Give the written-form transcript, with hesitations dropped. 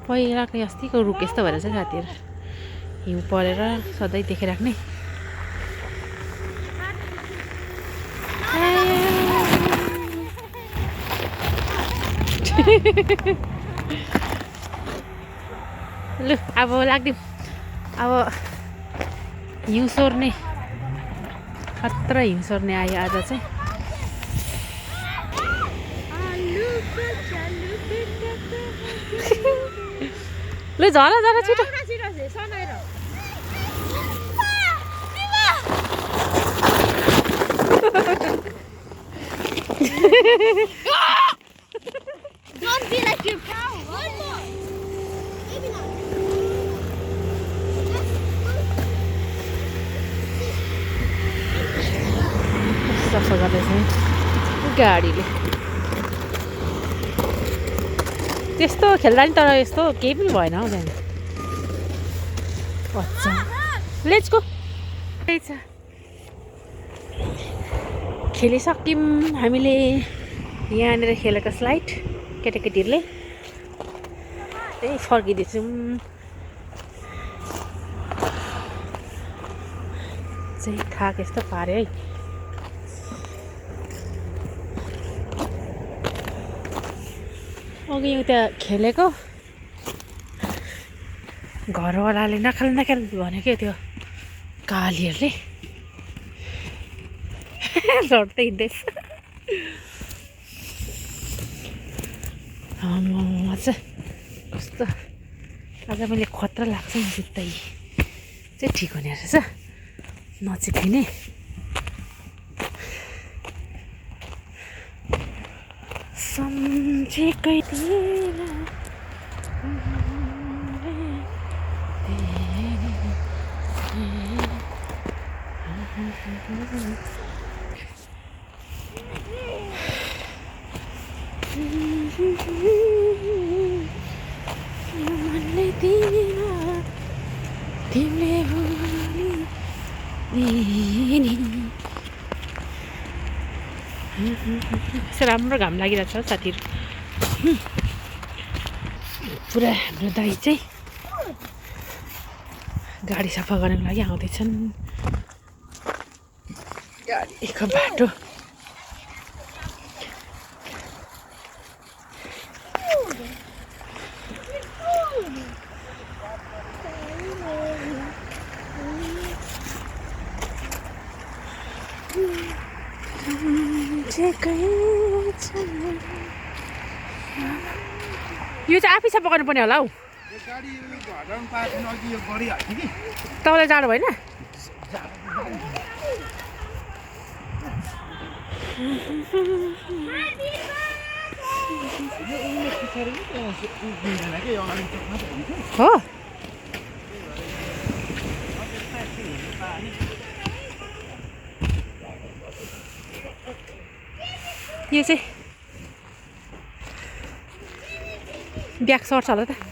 पहिलाको अस्तिको रुख यस्तो भएर चाहिँ साथीहरू हिउँ परेर सधैँ देखिराख्ने लु अब लाग्दिउँ अब हिउँ सोर्ने खतरा हिउँ सोर्ने आयो आज चाहिँ लु झरा झरा छिटो Don't be like your cow. One more. Maybe not. सफा गर्दैछ गाडीले त्यस्तो खेल्दा नि तर यस्तो केही पनि भएन हौ त्यहाँ अच्छा लेट्स गो त्यही छ खेलिसक्यौँ हामीले यहाँनिर खेलेको स्लाइड केटाकेटीहरूले त्यही फर्किँदैछौँ चाहिँ थाक यस्तो पाऱ्यो है अघि उता खेलेको घरवालाले नखाल नखाल भनेको त्यो कालीहरूले लड्दै हिँड्दैछ मजा कस्तो आज मैले खतरा लाग्छ नि जुत्तै चाहिँ ठिक हुने रहेछ नचिप्लिने सम्झेकै राम्रो घाम लागिरहेछ साथीहरू पुरा हाम्रो दाइ चाहिँ गाडी सफा गर्नको लागि आउँदैछन् गाडीको बाटो यो चाहिँ आफै सफा गर्नुपर्ने होला हौ तपाईँलाई जाडो भएन हो यो चाहिँ ब्याग सर्छ होला त